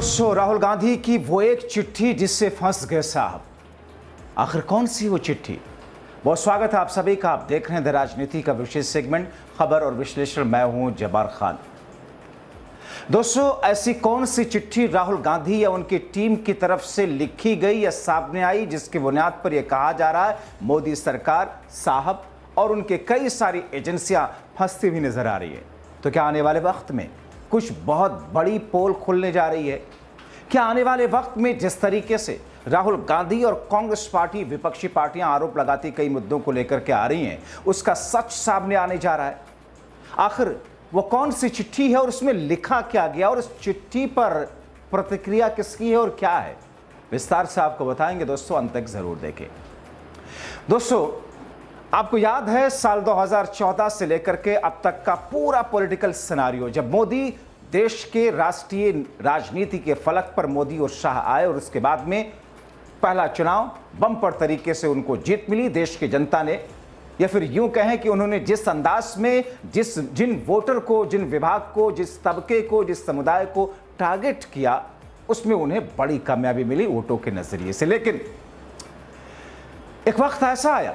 दोस्तों, राहुल गांधी की वो एक चिट्ठी जिससे फंस गए साहब। आखिर कौन सी वो चिट्ठी? बहुत स्वागत है आप सभी का। आप देख रहे हैं द राजनीति का विशेष सेगमेंट खबर और विश्लेषण। मैं हूं जब्बार खान। दोस्तों, ऐसी कौन सी चिट्ठी राहुल गांधी या उनकी टीम की तरफ से लिखी गई या सामने आई जिसकी बुनियाद पर यह कहा जा रहा है मोदी सरकार साहब और उनके कई सारी एजेंसियां फंसती हुई नजर आ रही है? तो क्या आने वाले वक्त में कुछ बहुत बड़ी पोल खुलने जा रही है? क्या आने वाले वक्त में जिस तरीके से राहुल गांधी और कांग्रेस पार्टी, विपक्षी पार्टियां आरोप लगाती कई मुद्दों को लेकर के आ रही हैं, उसका सच सामने आने जा रहा है? आखिर वो कौन सी चिट्ठी है और उसमें लिखा क्या गया और उस चिट्ठी पर प्रतिक्रिया किसकी है और क्या है, विस्तार से आपको बताएंगे। दोस्तों, अंत तक जरूर देखें। दोस्तों, आपको याद है साल 2014 से लेकर के अब तक का पूरा पॉलिटिकल सिनारियो, जब मोदी देश के राष्ट्रीय राजनीति के फलक पर मोदी और शाह आए और उसके बाद में पहला चुनाव बम्पर तरीके से उनको जीत मिली देश की जनता ने, या फिर यूं कहें कि उन्होंने जिस अंदाज में जिन वोटर को, जिन विभाग को, जिस तबके को, जिस समुदाय को टारगेट किया, उसमें उन्हें बड़ी कामयाबी मिली वोटों के नजरिए से। लेकिन एक वक्त ऐसा आया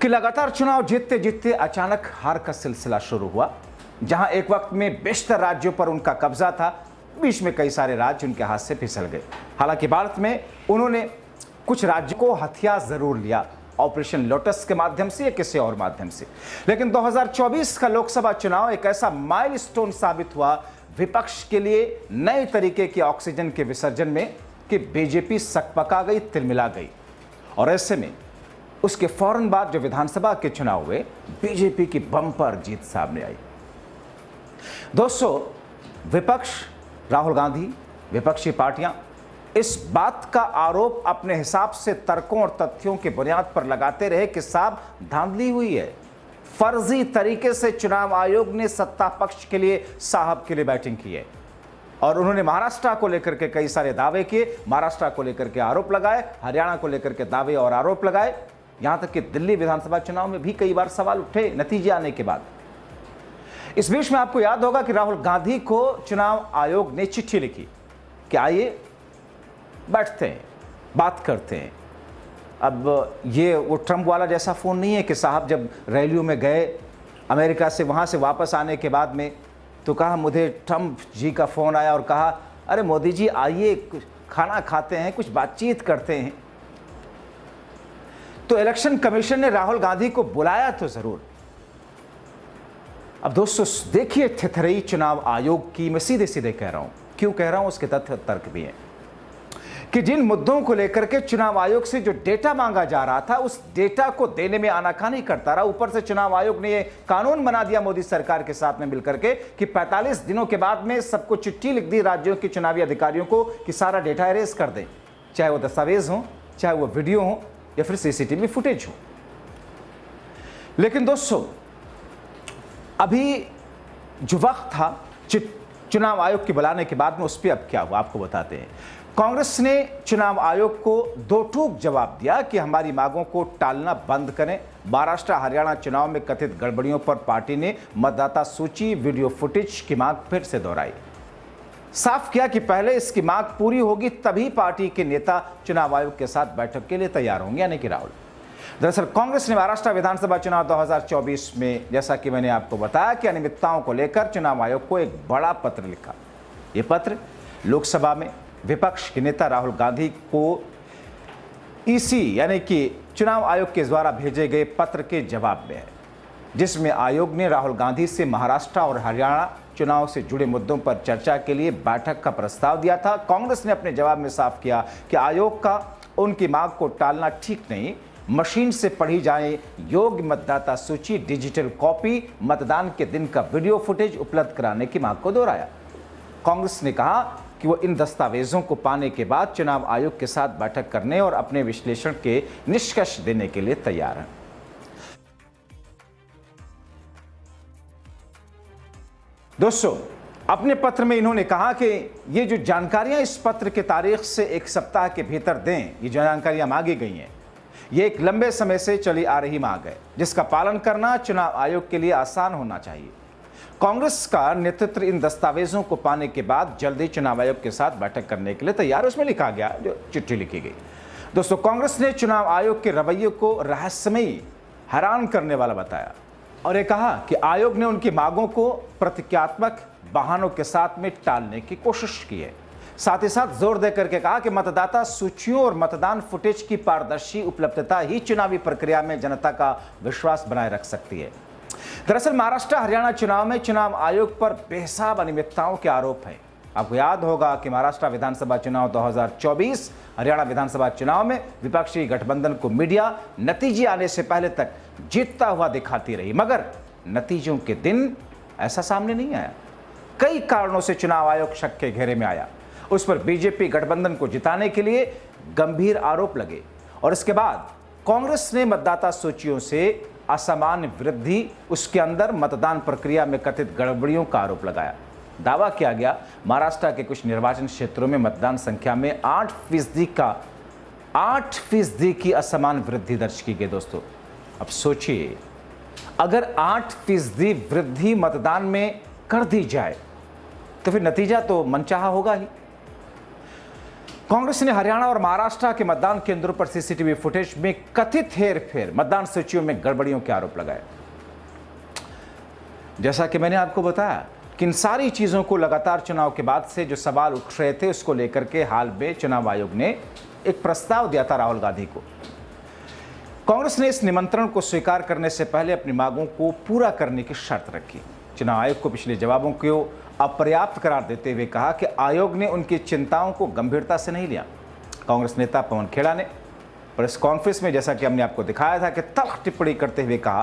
कि लगातार चुनाव जीतते जीतते अचानक हार का सिलसिला शुरू हुआ, जहां एक वक्त में बेशतर राज्यों पर उनका कब्जा था, बीच में कई सारे राज्य उनके हाथ से फिसल गए। हालांकि भारत में उन्होंने कुछ राज्यों को हथिया जरूर लिया, ऑपरेशन लोटस के माध्यम से या किसी और माध्यम से। लेकिन 2024 का लोकसभा चुनाव एक ऐसा माइलस्टोन साबित हुआ विपक्ष के लिए नए तरीके के ऑक्सीजन के विसर्जन में कि बीजेपी सकपका गई, तिलमिला गई। और ऐसे में उसके फौरन बाद जो विधानसभा के चुनाव हुए, बीजेपी की बम्पर जीत सामने आई। दोस्तों, विपक्ष, राहुल गांधी, विपक्षी पार्टियां इस बात का आरोप अपने हिसाब से तर्कों और तथ्यों की बुनियाद पर लगाते रहे कि साहब धांधली हुई है, फर्जी तरीके से चुनाव आयोग ने सत्ता पक्ष के लिए साहब के लिए बैटिंग की है। और उन्होंने महाराष्ट्र को लेकर के कई सारे दावे किए, महाराष्ट्र को लेकर के आरोप लगाए, हरियाणा को लेकर के दावे और आरोप लगाए, यहां तक कि दिल्ली विधानसभा चुनाव में भी कई बार सवाल उठे नतीजे आने के बाद। इस बीच में आपको याद होगा कि राहुल गांधी को चुनाव आयोग ने चिट्ठी लिखी कि आइए बैठते हैं, बात करते हैं। अब ये वो ट्रंप वाला जैसा फोन नहीं है कि साहब जब रैलियों में गए अमेरिका से, वहां से वापस आने के बाद में तो कहा, मुझे ट्रंप जी का फोन आया और कहा, अरे मोदी जी आइए, कुछ खाना खाते हैं, कुछ बातचीत करते हैं। तो इलेक्शन कमीशन ने राहुल गांधी को बुलाया तो जरूर। अब दोस्तों देखिए थेथरई चुनाव आयोग की, मैं सीधे सीधे कह रहा हूं, क्यों कह रहा हूं उसके तथ्य तर्क भी हैं कि जिन मुद्दों को लेकर के चुनाव आयोग से जो डेटा मांगा जा रहा था, उस डेटा को देने में आनाकानी करता रहा। ऊपर से चुनाव आयोग ने यह कानून बना दिया मोदी सरकार के साथ में मिलकर के कि 45 दिनों के बाद में सबको चिट्ठी लिख दी राज्यों के चुनावी अधिकारियों को कि सारा डेटा इरेज कर दें, चाहे वो दस्तावेज हो, चाहे वो वीडियो हो या फिर सीसीटीवी फुटेज हो। लेकिन दोस्तों, अभी जो वक्त था चुनाव आयोग के बुलाने के बाद में, उस पर अब क्या हुआ आपको बताते हैं। कांग्रेस ने चुनाव आयोग को दो टूक जवाब दिया कि हमारी मांगों को टालना बंद करें। महाराष्ट्र हरियाणा चुनाव में कथित गड़बड़ियों पर पार्टी ने मतदाता सूची, वीडियो फुटेज की मांग फिर से दोहराई। साफ किया कि पहले इसकी मांग पूरी होगी तभी पार्टी के नेता चुनाव आयोग के साथ बैठक के लिए तैयार होंगे, यानी कि राहुल। दरअसल कांग्रेस ने महाराष्ट्र विधानसभा चुनाव 2024 में, जैसा कि मैंने आपको बताया, कि अनियमितताओं को लेकर चुनाव आयोग को एक बड़ा पत्र लिखा। यह पत्र लोकसभा में विपक्ष के नेता राहुल गांधी को ईसी यानी कि चुनाव आयोग के द्वारा भेजे गए पत्र के जवाब में है, जिसमें आयोग ने राहुल गांधी से महाराष्ट्र और हरियाणा चुनाव से जुड़े मुद्दों पर चर्चा के लिए बैठक का प्रस्ताव दिया था। कांग्रेस ने अपने जवाब में साफ किया कि आयोग का उनकी मांग को टालना ठीक नहीं, मशीन से पढ़ी जाए योग्य मतदाता सूची, डिजिटल कॉपी, मतदान के दिन का वीडियो फुटेज उपलब्ध कराने की मांग को दोहराया। कांग्रेस ने कहा कि वो इन दस्तावेजों को पाने के बाद चुनाव आयोग के साथ बैठक करने और अपने विश्लेषण के निष्कर्ष देने के लिए तैयार है। दोस्तों, अपने पत्र में इन्होंने कहा कि ये जो जानकारियां इस पत्र के तारीख से एक सप्ताह के भीतर दें, ये जो जानकारियां मांगी गई हैं, ये एक लंबे समय से चली आ रही मांग है, जिसका पालन करना चुनाव आयोग के लिए आसान होना चाहिए। कांग्रेस का नेतृत्व इन दस्तावेजों को पाने के बाद जल्दी चुनाव आयोग के साथ बैठक करने के लिए तैयार। उसमें लिखा गया, जो चिट्ठी लिखी गई दोस्तों, कांग्रेस ने चुनाव आयोग के रवैये को रहस्यमयी, हैरान करने वाला बताया और ये कहा कि आयोग ने उनकी मांगों को प्रतीकात्मक बहानों के साथ में टालने की कोशिश की है। साथ ही साथ जोर देकर के कहा कि मतदाता सूचियों और मतदान फुटेज की पारदर्शी उपलब्धता ही चुनावी प्रक्रिया में जनता का विश्वास बनाए रख सकती है। दरअसल महाराष्ट्र हरियाणा चुनाव में चुनाव आयोग पर बेहिसाब अनियमितताओं के आरोप हैं। आपको याद होगा कि महाराष्ट्र विधानसभा चुनाव 2024, हरियाणा विधानसभा चुनाव में विपक्षी गठबंधन को मीडिया नतीजे आने से पहले तक जीतता हुआ दिखाती रही, मगर नतीजों के दिन ऐसा सामने नहीं आया। कई कारणों से चुनाव आयोग शक के घेरे में आया। उस पर बीजेपी गठबंधन को जिताने के लिए गंभीर आरोप लगे और इसके बाद कांग्रेस ने मतदाता सूचियों से असामान्य वृद्धि, उसके अंदर मतदान प्रक्रिया में कथित गड़बड़ियों का आरोप लगाया। दावा किया गया महाराष्ट्र के कुछ निर्वाचन क्षेत्रों में मतदान संख्या में 8% की असमान वृद्धि दर्ज की गई। दोस्तों अब सोचिए, अगर 8% वृद्धि मतदान में कर दी जाए तो फिर नतीजा तो मनचाहा होगा ही। कांग्रेस ने हरियाणा और महाराष्ट्र के मतदान केंद्रों पर सीसीटीवी फुटेज में कथित हेरफेर, मतदान सूचियों में गड़बड़ियों के आरोप लगाए। जैसा कि मैंने आपको बताया कि इन सारी चीजों को लगातार चुनाव के बाद से जो सवाल उठ रहे थे, उसको लेकर के हाल में चुनाव आयोग ने एक प्रस्ताव दिया था राहुल गांधी को। कांग्रेस ने इस निमंत्रण को स्वीकार करने से पहले अपनी मांगों को पूरा करने की शर्त रखी। चुनाव आयोग को पिछले जवाबों को अपर्याप्त करार देते हुए कहा कि आयोग ने उनकी चिंताओं को गंभीरता से नहीं लिया। कांग्रेस नेता पवन खेड़ा ने प्रेस कॉन्फ्रेंस में, जैसा कि हमने आपको दिखाया था, कि तल्ख टिप्पणी करते हुए कहा,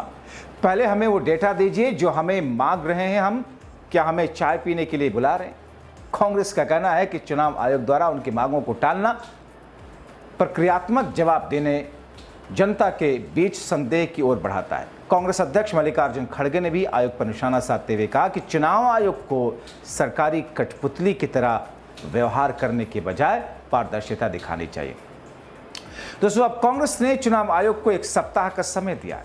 पहले हमें वो डेटा दीजिए जो हमें मांग रहे हैं, हम क्या हमें चाय पीने के लिए बुला रहे हैं। कांग्रेस का कहना है कि चुनाव आयोग द्वारा उनकी मांगों को टालना, प्रक्रियात्मक जवाब देने जनता के बीच संदेह की ओर बढ़ाता है। कांग्रेस अध्यक्ष मल्लिकार्जुन खड़गे ने भी आयोग पर निशाना साधते हुए कहा कि चुनाव आयोग को सरकारी कठपुतली की तरह व्यवहार करने के बजाय पारदर्शिता दिखानी चाहिए। दोस्तों अब कांग्रेस ने चुनाव आयोग को 1 सप्ताह का समय दिया है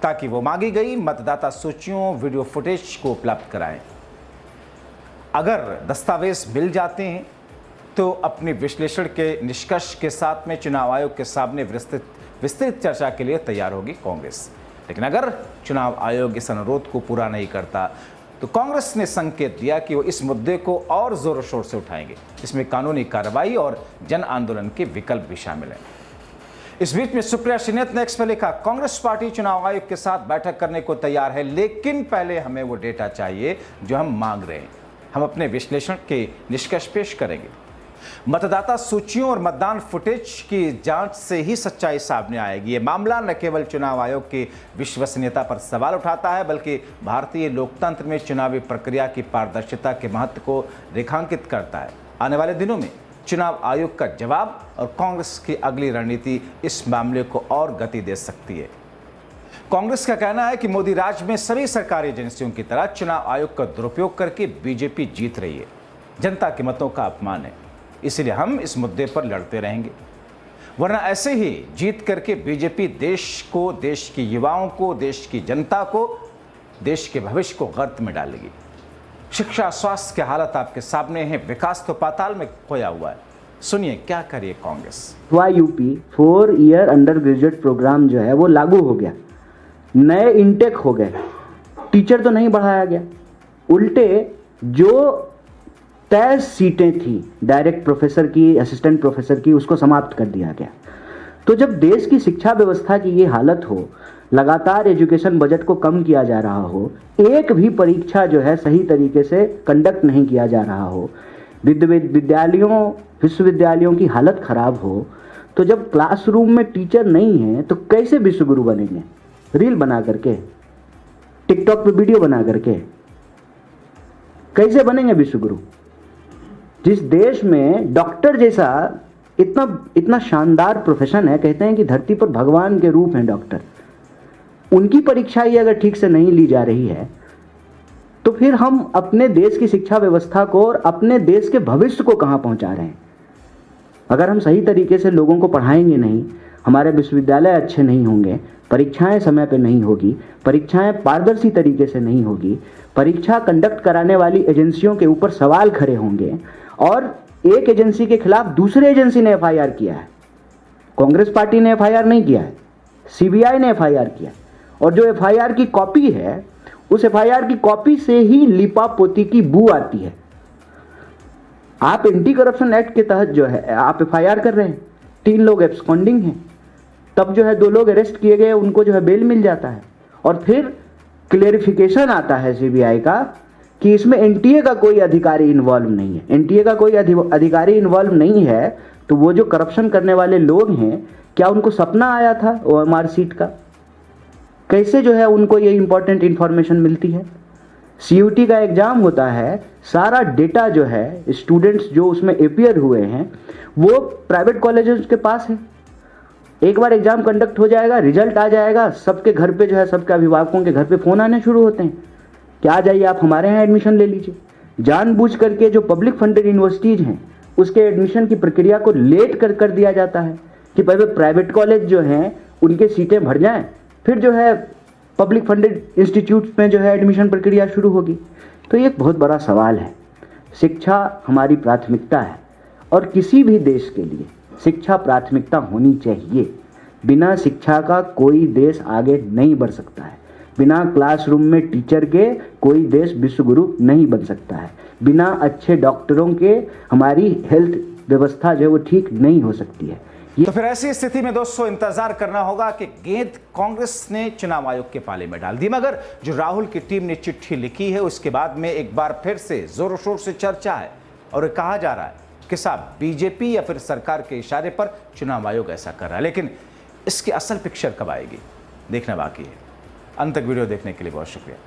ताकि वो मांगी गई मतदाता सूचियों, वीडियो फुटेज को उपलब्ध कराएं। अगर दस्तावेज मिल जाते हैं तो अपनी विश्लेषण के निष्कर्ष के साथ में चुनाव आयोग के सामने विस्तृत चर्चा के लिए तैयार होगी कांग्रेस। लेकिन अगर चुनाव आयोग इस अनुरोध को पूरा नहीं करता तो कांग्रेस ने संकेत दिया कि वो इस मुद्दे को और जोर शोर से उठाएंगे। इसमें कानूनी कार्रवाई और जन आंदोलन के विकल्प भी शामिल हैं। इस बीच में सुप्रिया श्रीनेत ने एक्स पर लिखा, कांग्रेस पार्टी चुनाव आयोग के साथ बैठक करने को तैयार है, लेकिन पहले हमें वो डेटा चाहिए जो हम मांग रहे हैं। हम अपने विश्लेषण के निष्कर्ष पेश करेंगे। मतदाता सूचियों और मतदान फुटेज की जांच से ही सच्चाई सामने आएगी। ये मामला न केवल चुनाव आयोग की विश्वसनीयता पर सवाल उठाता है, बल्कि भारतीय लोकतंत्र में चुनावी प्रक्रिया की पारदर्शिता के महत्व को रेखांकित करता है। आने वाले दिनों में चुनाव आयोग का जवाब और कांग्रेस की अगली रणनीति इस मामले को और गति दे सकती है। कांग्रेस का कहना है कि मोदी राज में सभी सरकारी एजेंसियों की तरह चुनाव आयोग का दुरुपयोग करके बीजेपी जीत रही है। जनता के मतों का अपमान है, इसलिए हम इस मुद्दे पर लड़ते रहेंगे, वरना ऐसे ही जीत करके बीजेपी देश को, देश के युवाओं को, देश की जनता को, देश के भविष्य को गर्त में डालेगी। शिक्षा, स्वास्थ्य की हालत आपके सामने है, विकास तो पाताल में खोया हुआ है। सुनिए क्या करिए Congress. UP 4 year undergraduate programme जो है वो लागू हो गया, नए इनटेक हो गए, टीचर तो नहीं बढ़ाया गया, उल्टे जो तय सीटें थी डायरेक्ट प्रोफेसर की, असिस्टेंट प्रोफेसर की, उसको समाप्त कर दिया गया। तो जब देश की शिक्षा व्यवस्था की ये हालत हो, लगातार एजुकेशन बजट को कम किया जा रहा हो, एक भी परीक्षा जो है सही तरीके से कंडक्ट नहीं किया जा रहा हो, विद्यालयों, विश्वविद्यालयों की हालत खराब हो, तो जब क्लासरूम में टीचर नहीं है तो कैसे विश्वगुरु बनेंगे? रील बना करके, टिकटॉक पे वीडियो बना करके कैसे बनेंगे विश्वगुरु? जिस देश में डॉक्टर जैसा इतना शानदार प्रोफेशन है, कहते हैं कि धरती पर भगवान के रूप हैं डॉक्टर, उनकी परीक्षा ही अगर ठीक से नहीं ली जा रही है तो फिर हम अपने देश की शिक्षा व्यवस्था को और अपने देश के भविष्य को कहां पहुंचा रहे हैं? अगर हम सही तरीके से लोगों को पढ़ाएंगे नहीं, हमारे विश्वविद्यालय अच्छे नहीं होंगे, परीक्षाएं समय पे नहीं होगी, परीक्षाएं पारदर्शी तरीके से नहीं होगी, परीक्षा कंडक्ट कराने वाली एजेंसियों के ऊपर सवाल खड़े होंगे और एक एजेंसी के खिलाफ दूसरे एजेंसी ने एफआईआर किया है। कांग्रेस पार्टी ने एफआईआर नहीं किया है, सीबीआई ने एफआईआर किया है। और जो एफआईआर की कॉपी है, उस एफआईआर की कॉपी से ही लिपापोती की बू आती है। आप एंटी करप्शन एक्ट के तहत जो है आप एफआईआर कर रहे हैं, 3 लोग एब्सकॉन्डिंग हैं, तब जो है 2 लोग अरेस्ट किए गए, उनको जो है बेल मिल जाता है और फिर क्लेरिफिकेशन आता है सीबीआई का कि इसमें एनटीए का कोई अधिकारी इन्वॉल्व नहीं है। एनटीए का कोई अधिकारी इन्वॉल्व नहीं है तो वो जो करप्शन करने वाले लोग हैं, क्या उनको सपना आया था ओएमआर सीट का? कैसे जो है उनको ये इंपॉर्टेंट इंफॉर्मेशन मिलती है? सीयूटी का एग्जाम होता है, सारा डेटा जो है स्टूडेंट्स जो उसमें अपियर हुए हैं वो प्राइवेट कॉलेजेस के पास है। एक बार एग्जाम कंडक्ट हो जाएगा, रिजल्ट आ जाएगा, सबके घर पे जो है सबके अभिभावकों के घर पे फ़ोन आने शुरू होते हैं कि आ जाइए आप हमारे यहाँ एडमिशन ले लीजिए। जानबूझ करके जो पब्लिक फंडेड यूनिवर्सिटीज़ हैं उसके एडमिशन की प्रक्रिया को लेट कर दिया जाता है कि पहले प्राइवेट कॉलेज जो हैं उनके सीटें भर जाएं, फिर जो है पब्लिक फंडेड इंस्टीट्यूट्स में जो है एडमिशन प्रक्रिया शुरू होगी। तो ये एक बहुत बड़ा सवाल है। शिक्षा हमारी प्राथमिकता है और किसी भी देश के लिए शिक्षा प्राथमिकता होनी चाहिए। बिना शिक्षा का कोई देश आगे नहीं बढ़ सकता है। बिना क्लासरूम में टीचर के कोई देश विश्वगुरु नहीं बन सकता है। बिना अच्छे डॉक्टरों के हमारी हेल्थ व्यवस्था जो है वो ठीक नहीं हो सकती है। तो फिर ऐसी स्थिति में दोस्तों इंतजार करना होगा कि गेंद कांग्रेस ने चुनाव आयोग के पाले में डाल दी, मगर जो राहुल की टीम ने चिट्ठी लिखी है उसके बाद में एक बार फिर से जोरों शोर से चर्चा है और कहा जा रहा है कि साहब बीजेपी या फिर सरकार के इशारे पर चुनाव आयोग ऐसा कर रहा है। लेकिन इसकी असल पिक्चर कब आएगी देखना बाकी है। अंत तक वीडियो देखने के लिए बहुत शुक्रिया।